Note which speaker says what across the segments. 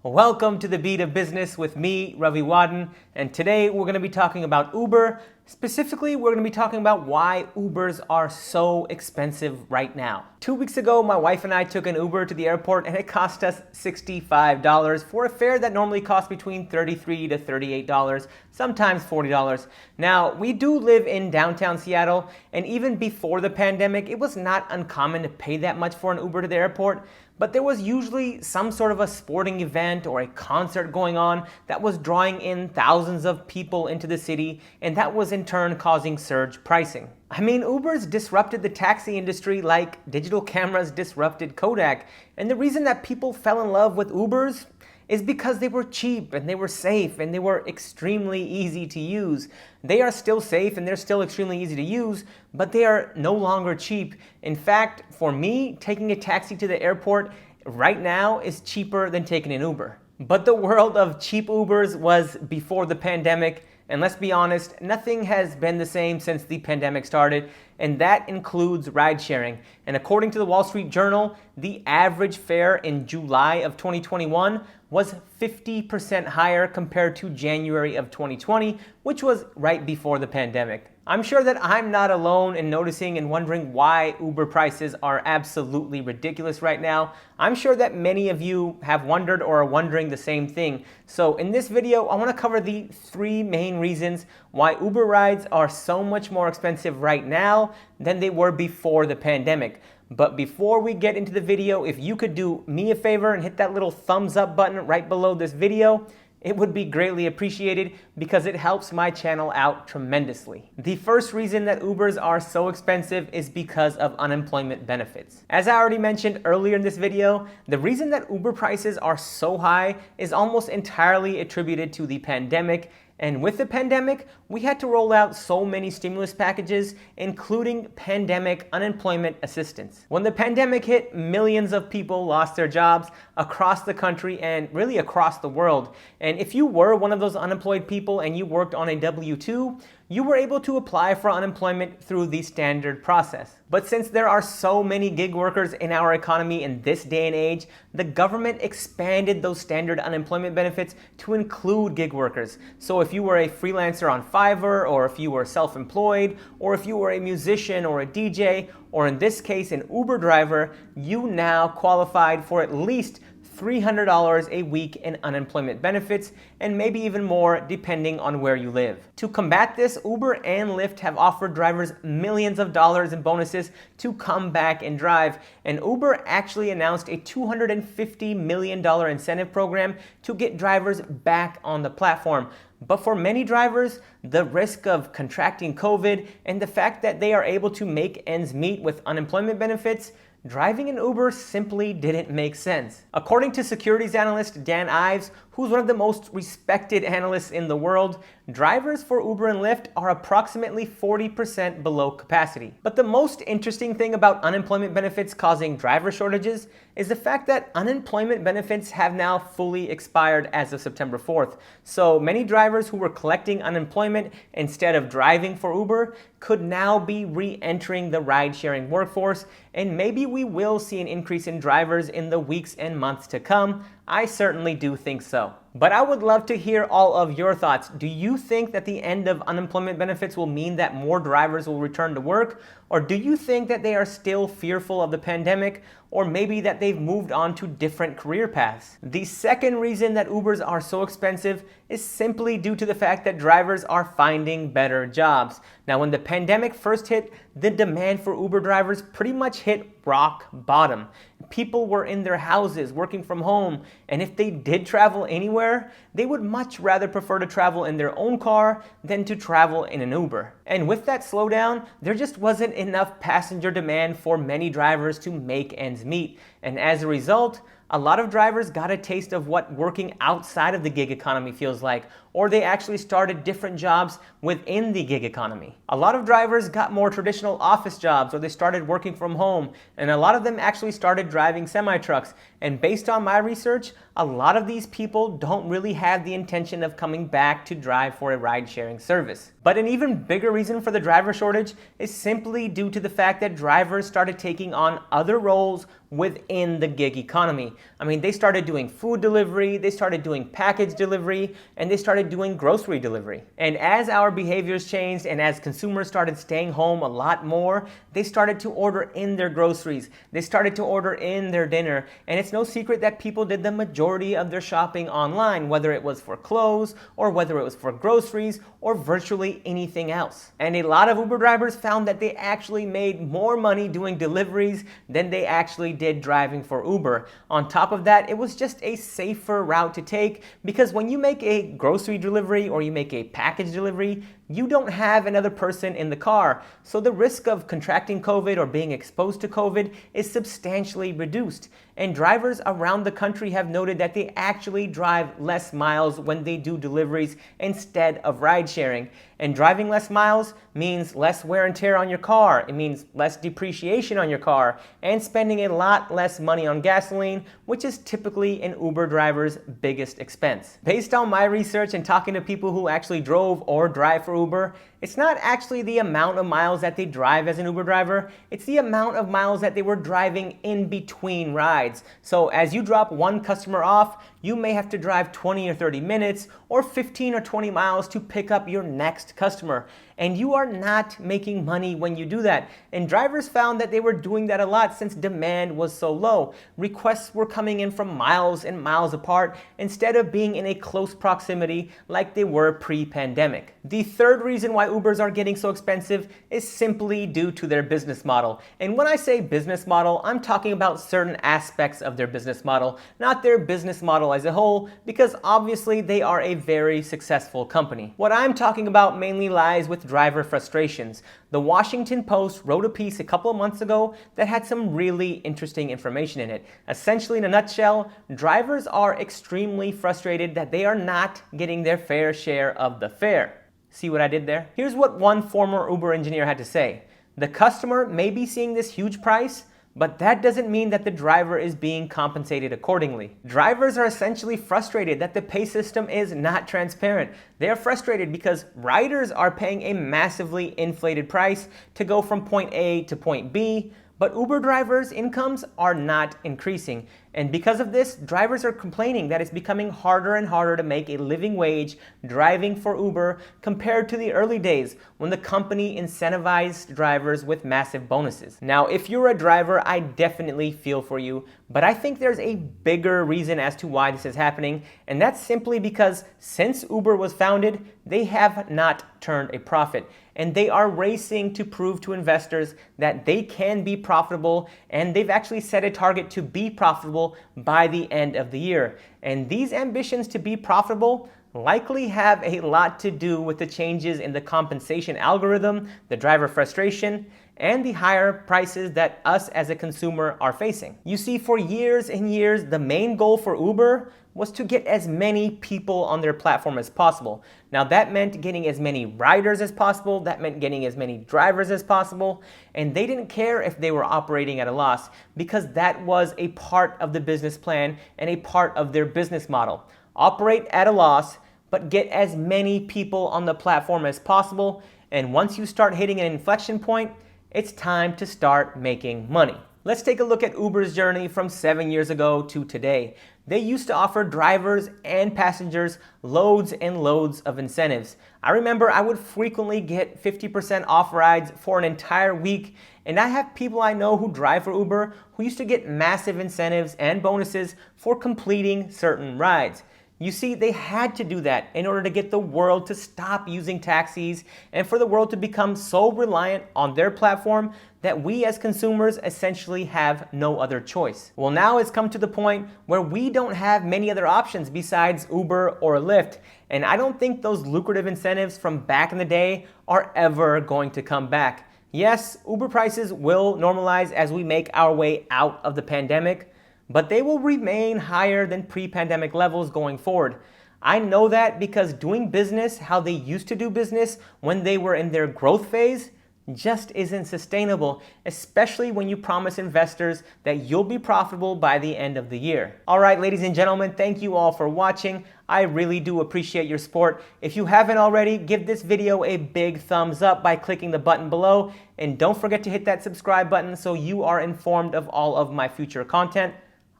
Speaker 1: Welcome to the Beat of Business with me, Ravi Wadan, and today we're going to be talking about Uber. Specifically, we're going to be talking about why Ubers are so expensive right now. 2 weeks ago, my wife and I took an Uber to the airport and it cost us $65 for a fare that normally costs between $33 to $38, sometimes $40. Now, we do live in downtown Seattle, and even before the pandemic, it was not uncommon to pay that much for an Uber to the airport. But there was usually some sort of a sporting event or a concert going on that was drawing in thousands of people into the city, and that was in turn causing surge pricing. I mean, Ubers disrupted the taxi industry like digital cameras disrupted Kodak, and the reason that people fell in love with Ubers is because they were cheap and they were safe and they were extremely easy to use. They are still safe and they're still extremely easy to use, but they are no longer cheap. In fact, for me, taking a taxi to the airport right now is cheaper than taking an Uber. But the world of cheap Ubers was before the pandemic, and let's be honest, nothing has been the same since the pandemic started, and that includes ride sharing. And according to the Wall Street Journal, the average fare in July of 2021 was 50% higher compared to January of 2020, which was right before the pandemic. I'm sure that I'm not alone in noticing and wondering why Uber prices are absolutely ridiculous right now. I'm sure that many of you have wondered or are wondering the same thing. So in this video, I want to cover the 3 main reasons why Uber rides are so much more expensive right now than they were before the pandemic. But before we get into the video, if you could do me a favor and hit that little thumbs up button right below this video, it would be greatly appreciated because it helps my channel out tremendously. The first reason that Ubers are so expensive is because of unemployment benefits. As I already mentioned earlier in this video, the reason that Uber prices are so high is almost entirely attributed to the pandemic. And with the pandemic, we had to roll out so many stimulus packages, including pandemic unemployment assistance. When the pandemic hit, millions of people lost their jobs across the country and really across the world. And if you were one of those unemployed people and you worked on a W-2, you were able to apply for unemployment through the standard process. But since there are so many gig workers in our economy in this day and age, the government expanded those standard unemployment benefits to include gig workers. So if you were a freelancer on Fiverr, or if you were self-employed, or if you were a musician or a DJ, or in this case an Uber driver, you now qualified for at least $300 a week in unemployment benefits, and maybe even more depending on where you live. To combat this, Uber and Lyft have offered drivers millions of dollars in bonuses to come back and drive, and Uber actually announced a $250 million incentive program to get drivers back on the platform. But for many drivers, the risk of contracting COVID and the fact that they are able to make ends meet with unemployment benefits, driving an Uber simply didn't make sense. According to securities analyst Dan Ives, who's one of the most respected analysts in the world, drivers for Uber and Lyft are approximately 40% below capacity. But the most interesting thing about unemployment benefits causing driver shortages is the fact that unemployment benefits have now fully expired as of September 4th. So many drivers who were collecting unemployment instead of driving for Uber could now be re-entering the ride-sharing workforce, and maybe we will see an increase in drivers in the weeks and months to come. I certainly do think so. But I would love to hear all of your thoughts. Do you think that the end of unemployment benefits will mean that more drivers will return to work? Or do you think that they are still fearful of the pandemic? Or maybe that they've moved on to different career paths? The second reason that Ubers are so expensive is simply due to the fact that drivers are finding better jobs. Now, when the pandemic first hit, the demand for Uber drivers pretty much hit rock bottom. People were in their houses working from home, and if they did travel anywhere, they would much rather prefer to travel in their own car than to travel in an Uber. And with that slowdown, there just wasn't enough passenger demand for many drivers to make ends meet. And as a result, a lot of drivers got a taste of what working outside of the gig economy feels like, or they actually started different jobs within the gig economy. A lot of drivers got more traditional office jobs, or they started working from home, and a lot of them actually started driving semi-trucks. And based on my research, a lot of these people don't really have the intention of coming back to drive for a ride-sharing service. But an even bigger reason for the driver shortage is simply due to the fact that drivers started taking on other roles within the gig economy. I mean, they started doing food delivery, they started doing package delivery, and they started doing grocery delivery. And as our behaviors changed and as consumers started staying home a lot more, they started to order in their groceries, they started to order in their dinner, and it's no secret that people did the majority of their shopping online, whether it was for clothes or whether it was for groceries or virtually anything else. And a lot of Uber drivers found that they actually made more money doing deliveries than they actually did driving for Uber. On top of that, it was just a safer route to take because when you make a grocery delivery or you make a package delivery, you don't have another person in the car. So the risk of contracting COVID or being exposed to COVID is substantially reduced. And drivers around the country have noted that they actually drive less miles when they do deliveries instead of ride sharing. And driving less miles means less wear and tear on your car. It means less depreciation on your car and spending a lot less money on gasoline, which is typically an Uber driver's biggest expense. Based on my research and talking to people who actually drove or drive for Uber, it's not actually the amount of miles that they drive as an Uber driver, it's the amount of miles that they were driving in between rides. So as you drop one customer off, you may have to drive 20 or 30 minutes or 15 or 20 miles to pick up your next customer. And you are not making money when you do that. And drivers found that they were doing that a lot since demand was so low. Requests were coming in from miles and miles apart instead of being in a close proximity like they were pre-pandemic. The third reason why Ubers are getting so expensive is simply due to their business model. And when I say business model, I'm talking about certain aspects of their business model, not their business model as a whole, because obviously they are a very successful company. What I'm talking about mainly lies with driver frustrations. The Washington Post wrote a piece a couple of months ago that had some really interesting information in it. Essentially, in a nutshell, drivers are extremely frustrated that they are not getting their fair share of the fare. See what I did there? Here's what one former Uber engineer had to say. The customer may be seeing this huge price, but that doesn't mean that the driver is being compensated accordingly. Drivers are essentially frustrated that the pay system is not transparent. They're frustrated because riders are paying a massively inflated price to go from point A to point B, but Uber drivers' incomes are not increasing. And because of this, drivers are complaining that it's becoming harder and harder to make a living wage driving for Uber compared to the early days when the company incentivized drivers with massive bonuses. Now, if you're a driver, I definitely feel for you, but I think there's a bigger reason as to why this is happening, and that's simply because since Uber was founded, they have not turned a profit. And they are racing to prove to investors that they can be profitable, and they've actually set a target to be profitable by the end of the year. And these ambitions to be profitable likely have a lot to do with the changes in the compensation algorithm, the driver frustration, and the higher prices that us as a consumer are facing. You see, for years and years, the main goal for Uber was to get as many people on their platform as possible. Now that meant getting as many riders as possible, that meant getting as many drivers as possible, and they didn't care if they were operating at a loss because that was a part of the business plan and a part of their business model. Operate at a loss, but get as many people on the platform as possible, and once you start hitting an inflection point, it's time to start making money. Let's take a look at Uber's journey from 7 years ago to today. They used to offer drivers and passengers loads and loads of incentives. I remember I would frequently get 50% off rides for an entire week, and I have people I know who drive for Uber who used to get massive incentives and bonuses for completing certain rides. You see, they had to do that in order to get the world to stop using taxis and for the world to become so reliant on their platform that we as consumers essentially have no other choice. Well, now it's come to the point where we don't have many other options besides Uber or Lyft, and I don't think those lucrative incentives from back in the day are ever going to come back. Yes, Uber prices will normalize as we make our way out of the pandemic, but they will remain higher than pre-pandemic levels going forward. I know that because doing business how they used to do business when they were in their growth phase just isn't sustainable, especially when you promise investors that you'll be profitable by the end of the year. All right, ladies and gentlemen, thank you all for watching. I really do appreciate your support. If you haven't already, give this video a big thumbs up by clicking the button below, and don't forget to hit that subscribe button so you are informed of all of my future content.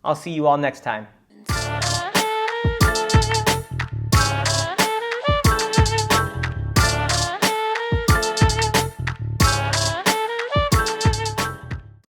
Speaker 1: I'll see you all next time.